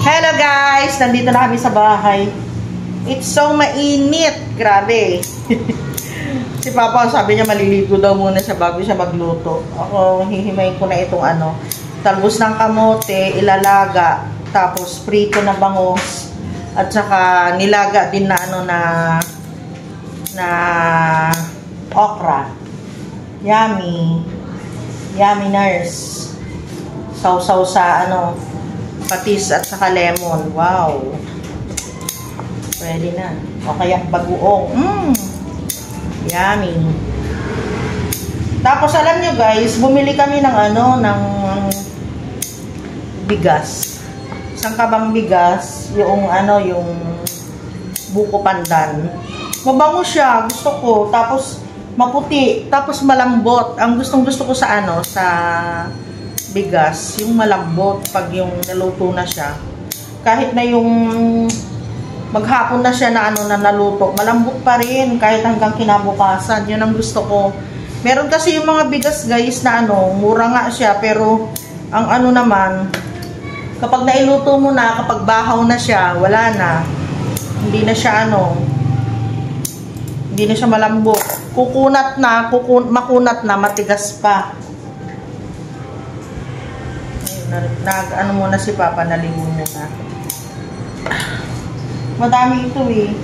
Hello guys! Nandito na kami sa bahay. It's so mainit. Grabe. Si Papa sabi niya maliligo daw muna siya bago siya magluto. Ako hihimayin ko na itong talbos ng kamote, ilalaga, tapos prito na bangus, at saka nilaga din na na okra. Yummy. Yummy nurse. Sausaw sa patis at saka lemon. Wow. Pwede na. O kaya bagoong. Yummy. Tapos alam nyo guys, bumili kami ng ng bigas. Isang kabang bigas, yung yung buko pandan. Mabango siya, gusto ko. Tapos maputi, tapos malambot. Ang gustong-gusto ko sa sa bigas, yung malambot pag yung naluto na siya. Kahit na yung maghapon na siya na na naluto, malambot pa rin kahit hanggang kinabukasan. Yun ang gusto ko. Meron kasi yung mga bigas guys na mura nga siya, pero ang naman, kapag nailuto mo na, kapag bahaw na siya, wala na. Hindi na siya hindi na siya malambot. Kukunat na, makunat na, matigas pa. Muna si Papa, naligo muna. Madami ito eh.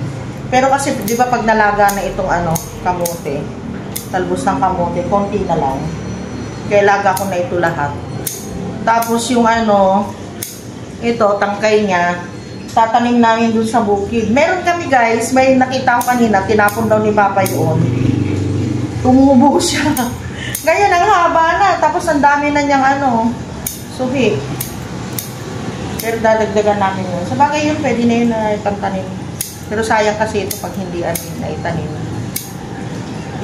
Pero kasi, di ba pag nalaga na itong kamote, talbos ng kamote, konti na lang. Kaya laga ko na ito lahat. Tapos yung ito, tangkay niya, tatanim namin dun sa bukid. Meron kami guys, may nakita ko kanina, tinapon daw ni Papa yun. Tumubo siya. Ganyan, ang haba na. Tapos ang dami na niyang suhi. Pero dadagdagan namin yun. Sa bagay yun, pwede na yun na ipantanim. Pero sayang kasi ito pag hindi na itanim.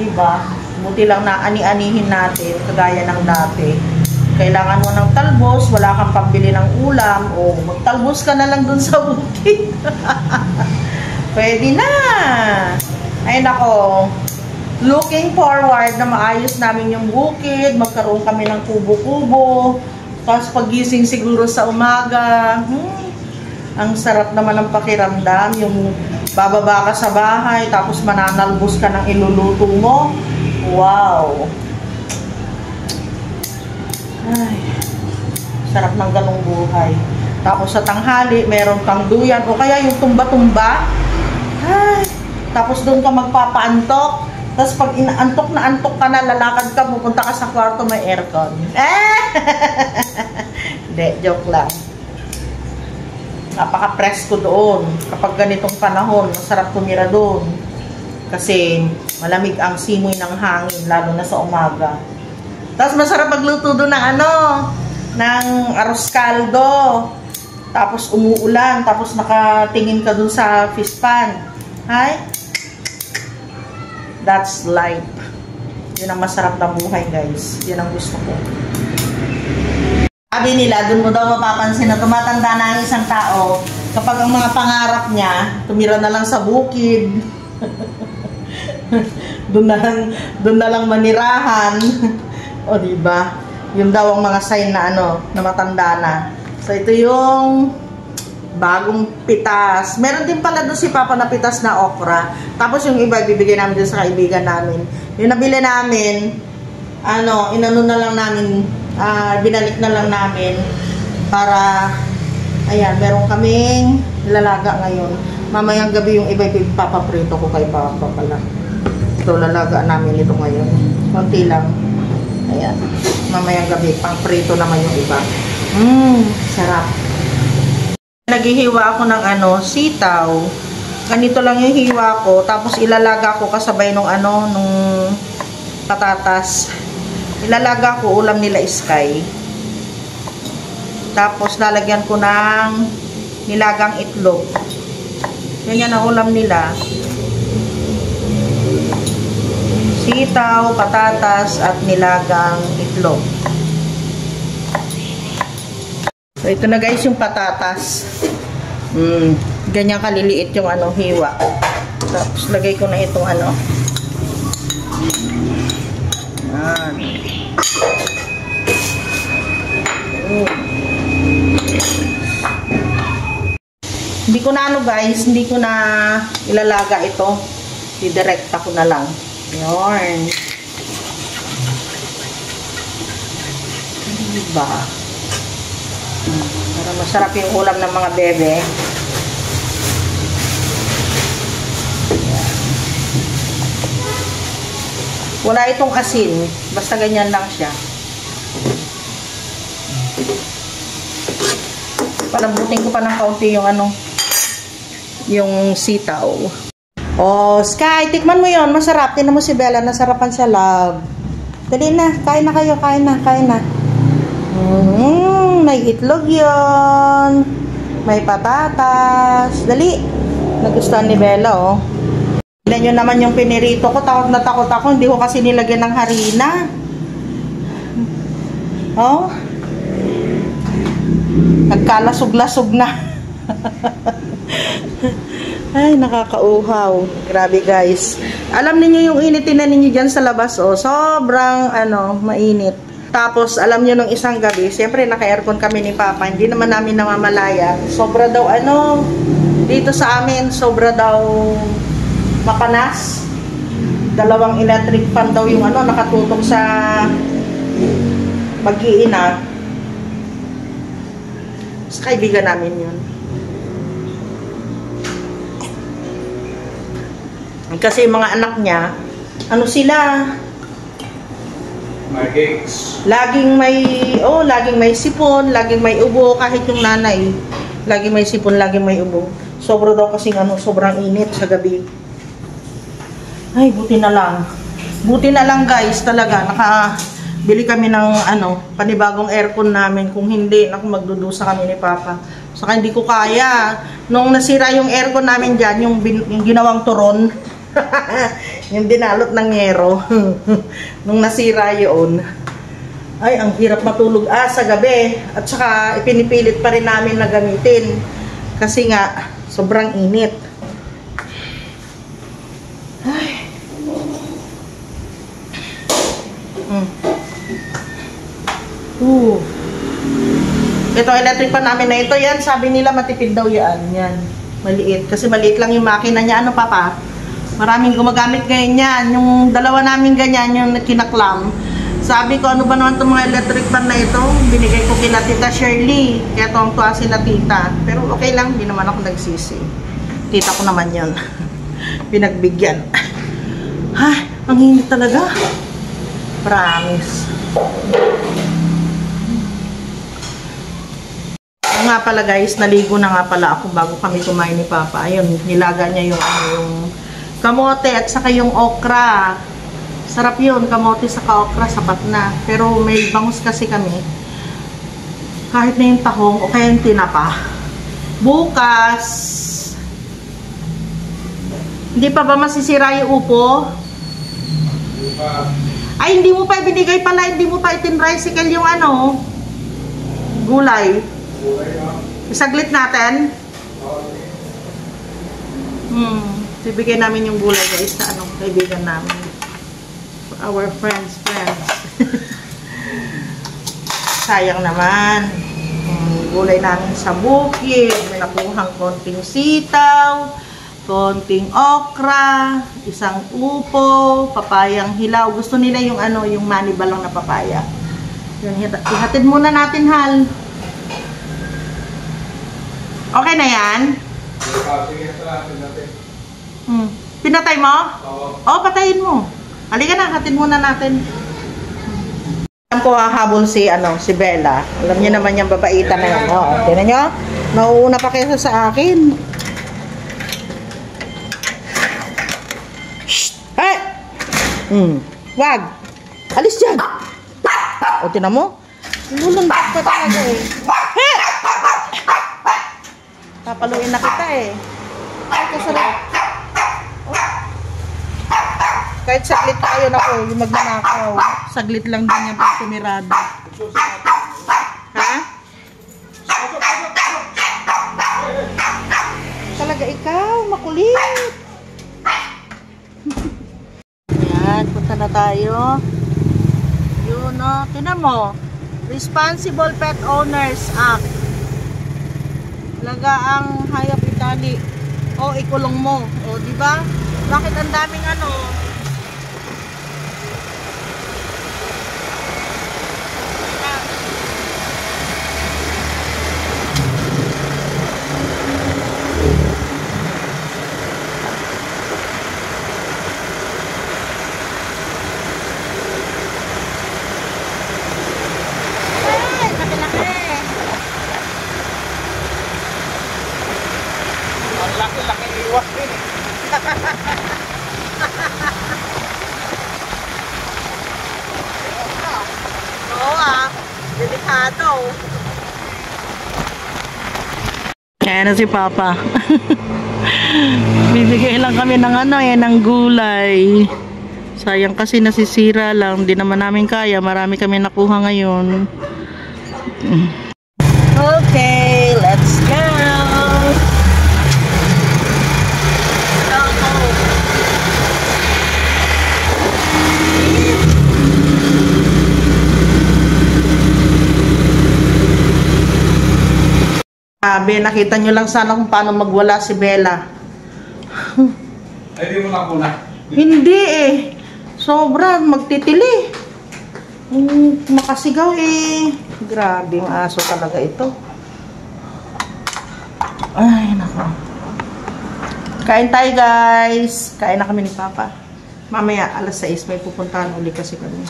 Diba? Buti lang na ani-anihin natin, kagaya ng dati. Kailangan mo ng talbos, wala kang pambili ng ulam, o magtalbos ka na lang dun sa bukid. Pwede na! Ay nako, looking forward na maayos namin yung bukid, magkaroon kami ng kubo-kubo. Tapos pagising siguro sa umaga, ang sarap naman ng pakiramdam. Yung bababa ka sa bahay, tapos mananalbos ka ng iluluto mo. Wow! Ay, sarap ng ganong buhay. Tapos sa tanghali, meron kang duyan, o kaya yung tumba-tumba. Ay, tapos doon ka magpapaantok. Tapos pag inaantok na antok ka na, lalakad ka, pupunta ka sa kwarto, may aircon. Hindi, joke lang. Napaka-presko doon. Kapag ganitong panahon, masarap tumira doon. Kasi malamig ang simoy ng hangin, lalo na sa umaga. Tapos masarap magluto doon ng ng arroz caldo. Tapos umuulan, tapos nakatingin ka doon sa fish pan. Hi? That's life. Yun ang masarap na buhay guys. Yun ang gusto ko. Sabi nila, dun mo daw mapapansin na tumatanda na ang isang tao kapag ang mga pangarap niya, tumira na lang sa bukid. Dun na lang manirahan. O diba? Yun daw ang mga sign na na matanda na. So ito yung bagong pitas. Meron din pala doon si Papa na pitas na okra. Tapos yung iba, bibigyan namin doon sa kaibigan namin. Yung nabili namin, inano na lang namin, binalik na lang namin para, ayan, meron kaming lalaga ngayon. Mamayang gabi yung iba, ipapaprito ko kay Papa pala. Ito, lalaga namin ito ngayon. Konti lang. Ayan. Mamayang gabi, pang prito naman yung iba. Sarap. Naghihiwa ako ng sitaw. Ganito lang yung hiwa ko. Tapos ilalaga ko kasabay nung nung patatas. Ilalaga ko, ulam nila Sky. Tapos lalagyan ko ng nilagang itlog. Yan ang ulam nila. Sitaw, patatas, at nilagang itlog. So, ito na guys yung patatas. Ganyan kaliliit yung hiwa. Tapos lagay ko na itong Yan. Hindi ko na ano guys, hindi ko na ilalaga ito. Didirekta ko na lang. Yun. Diba? Para masarap yung ulam ng mga bebe. Wala itong asin. Basta ganyan lang siya. Palabutin ko pa ng kaunti yung ano, yung sitaw. Oh, Sky, tikman mo yon, masarap. Tingnan mo si Bella, nasarapan siya, love. Dali na, kain na kayo, kain na, kain na. May itlog yon, may patatas. Dali. Nagustuhan ni Bella, oh. Tignan nyo naman yung pinirito ko. Takot na takot ako. Hindi ko kasi nilagyan ng harina. Oh. Nagkalasog-lasog na. Ay, nakakauhaw. Grabe, guys. Alam niyo yung initin na ninyo dyan sa labas, oh. Sobrang, mainit. Tapos, alam niyo nung isang gabi, siyempre, naka-aircon kami ni Papa. Hindi naman namin namamalaya. Sobra daw, dito sa amin, sobra daw mapanas. 2 electric fan daw yung nakatutok sa mag-iina. Sa kaibigan namin yun. Kasi yung mga anak niya, sila? Magics. Laging may sipon, laging may ubo, kahit yung nanay. Laging may sipon, laging may ubo. Sobra daw kasing sobrang init sa gabi. Ay, buti na lang. Buti na lang, guys, talaga. Nakabili kami ng panibagong aircon namin. Kung hindi, magdudusa kami ni Papa. Saka hindi ko kaya. Nung nasira yung aircon namin dyan, yung ginawang turon, yung dinalot ng yero. Nung nasira yun, ay, ang hirap matulog sa gabi. At saka, ipinipilit pa rin namin na gamitin. Kasi nga, sobrang init. Ay. Ito, electric pa namin na ito. Yan, sabi nila matipid daw yan. Yan, maliit. Kasi maliit lang yung makina niya. Papa? Maraming gumagamit ngayon yan. Yung dalawa namin ganyan, yung kinaklam. Sabi ko, ano ba naman itong mga electric pan na ito? Binigay ko kina Tita Shirley. Kaya tuwang-tuwa sila tita. Pero okay lang, hindi naman ako nagsisi. Tita ko naman yun. Pinagbigyan. Ay, ang init talaga. Promise. Nga pala guys, naligo na nga pala ako bago kami kumain ni Papa. Ayun, nilaga niya yung kamote at saka yung okra. Sarap yun, kamote saka okra, sapat na. Pero may bangus kasi kami. Kahit na yung tahong o kaya yung tinapa. Bukas, hindi pa ba masisira yung upo? Ay, hindi mo pa ibinigay pala, hindi mo pa itinricycle yung gulay. Isaglit natin. Bibigyan namin yung gulay guys sa kaibigan namin. For our friends. Sayang naman. Gulay namin sa bukid. May nakuhang konting sitaw, konting okra, isang upo, papayang hilaw. Gusto nila yung yung manibalang na papaya. Yun, ihatid muna natin, Hal. Okay na yan? Sige, natin. Pinatay mo? Oo, patayin mo. Halika na, hatid muna natin. Alam ko hahabol si Bella. Alam niyo naman yung babaitan na yan. Tingnan niyo? Nauuna pa kaysa sa akin. Shh! Hey! Wag! Alis dyan! O, tingnan mo? Lulundag pa talaga eh. Hey! Papaluin na kita eh. Ay, kasarap. Kahit saglit tayo na yung magnanakaw. Saglit lang din yung pagtumirado. Ha? Talaga ikaw, makulit. Yan, punta na tayo. Yun, tinan mo. Responsible Pet Owners Act. Lagaang hayop itali. O, ikulong mo. O, di ba? Bakit ang daming ano? Ay, laki-laki. Ang laki-laki iwas din eh. Oo delikado. Kaya na si Papa. Bibigay lang kami ng ng gulay. Sayang kasi nasisira lang. Hindi naman namin kaya. Marami kami nakuha ngayon. Okay, let's go. Sabi, nakita nyo lang sana kung paano magwala si Bella. Ay, di mo nakuna. Hindi eh. Sobra, magtitili. Makasigaw eh. Grabe, ang aso talaga ito. Ay, nako. Kain tayo guys. Kain na kami ni Papa. Mamaya, alas 6 may pupuntahan uli kasi kami.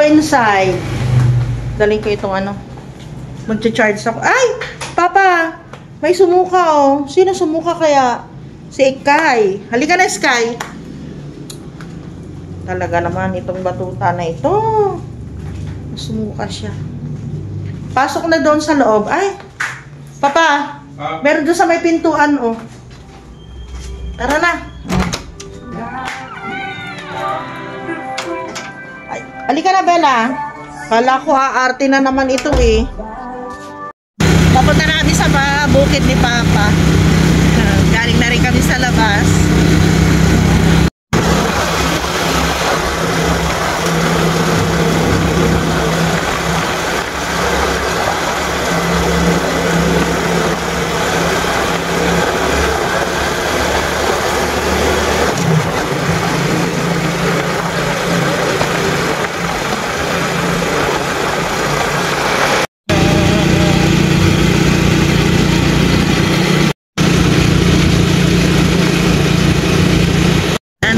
Inside. Daling ko itong Magcha-charge ako. Ay! Papa! May sumuka oh. Sino sumuka kaya? Si Sky. Halika na, Sky. Talaga naman itong batuta na ito. Sumuka siya. Pasok na doon sa loob. Ay! Papa! Meron doon sa may pintuan oh. Tara na. Halika na, Bella. Kala ko aarte na naman ito eh. Papunta na kami sa bukid ni Papa. Galing na rin kami sa labas.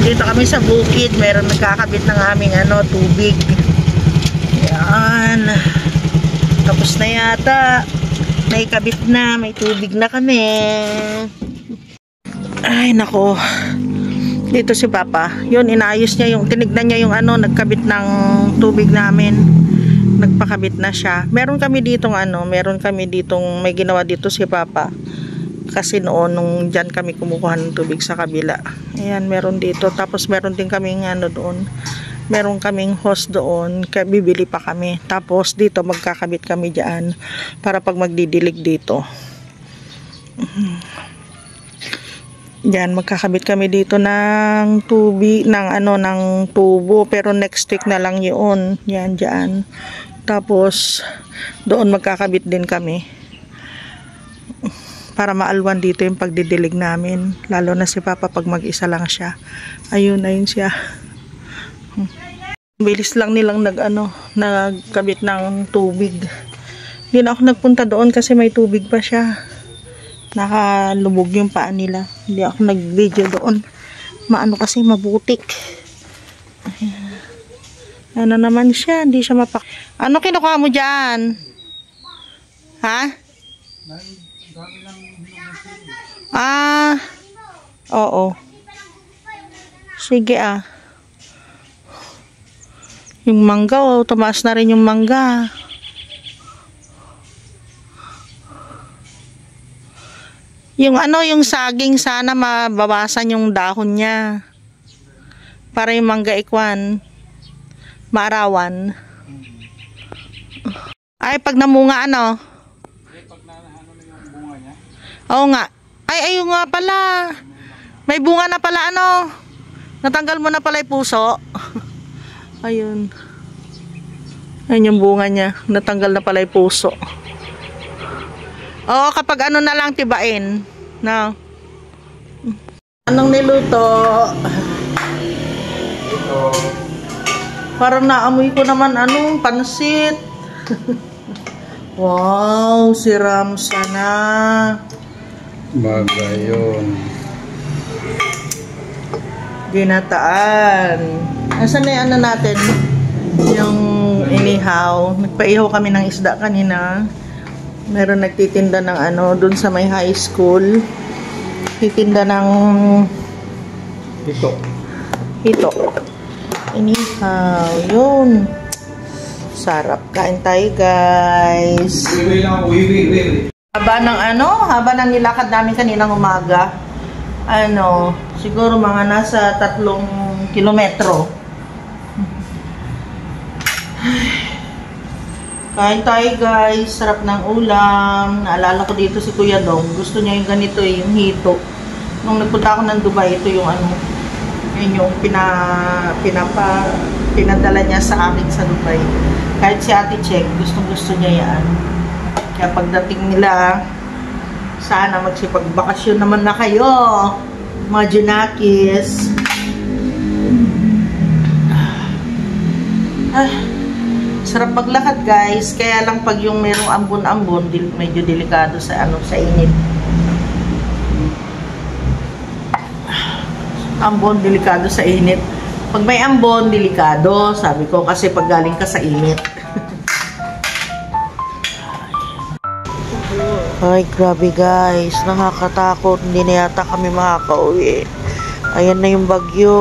Dito kami sa bukid, meron nagkakabit ng aming tubig. Yan. Tapos na yata. Naikabit na, may tubig na kami. Ay, nako. Dito si Papa. Yun, inayos niya yung, tinignan niya yung nagkabit ng tubig namin. Nagpakabit na siya. Meron kami ditong may ginawa dito si Papa. Kasi noon, nung dyan kami kumukuha ng tubig sa kabila. Ayan, meron dito. Tapos meron din kaming doon. Meron kaming hose doon. Kaya bibili pa kami. Tapos dito, magkakabit kami dyan. Para pag magdidilig dito. Yan, magkakabit kami dito ng tubig, ng tubo. Pero next week na lang yun. Yan, dyan. Tapos, doon magkakabit din kami. Para maalwan dito yung pagdidilig namin. Lalo na si Papa pag mag-isa lang siya. Ayun siya. Bilis lang nilang nagkabit ng tubig. Hindi na ako nagpunta doon kasi may tubig pa siya. Nakalubog yung paa nila. Hindi ako nag-video doon. Kasi mabutik. Ayan. Naman siya. Hindi siya mapak... Ano kinukuha mo dyan? Ha? Oo. Sige Yung mangga, tumaas na rin yung mangga. Yung yung saging sana mabawasan yung dahon niya. Para yung mangga maarawan. Ay, pag namunga Pag na yung bunga niya? Oo nga. Ay, ayun nga pala. May bunga na pala, ano? Natanggal mo na pala yung puso. Ayun. Ayun yung bunga niya. Natanggal na pala yung puso. Oo, kapag ano na lang tibain. No. Anong niluto? Ito. Parang naamoy ko naman anong pansit. Wow, si Ramsa na. Bagay yun. Ginataan. Nasaan na yung ano natin? Yung inihaw. Nagpaihaw kami ng isda kanina. Meron nagtitinda ng ano, dun sa may high school. Titinda ng ito. Inihaw. Yun. Sarap. Kain tayo, guys. Haba ng nilakad namin kaninang umaga. Siguro mga nasa 3 kilometro. Kain tayo, guys. Sarap ng ulam. Naalala ko dito si Kuya Dong. Gusto niya yung ganito, yung hito. Nung nagpunta ako ng Dubai, ito yung yun yung pinadala niya sa amin sa Dubai. Kahit si Ate Check, gusto niya yan. Kaya pagdating nila, sana magsipagbakasyon naman na kayo, mga Junakis. Sarap maglakad, guys. Kaya lang pag yung merong ambon-ambon, medyo delikado sa sa init. Ambon, delikado sa init. Pag may ambon, delikado. Sabi ko kasi pag galing ka sa init. Ay, grabe guys. Nakakatakot. Hindi na yata kami makakauwi. Ayan na yung bagyo.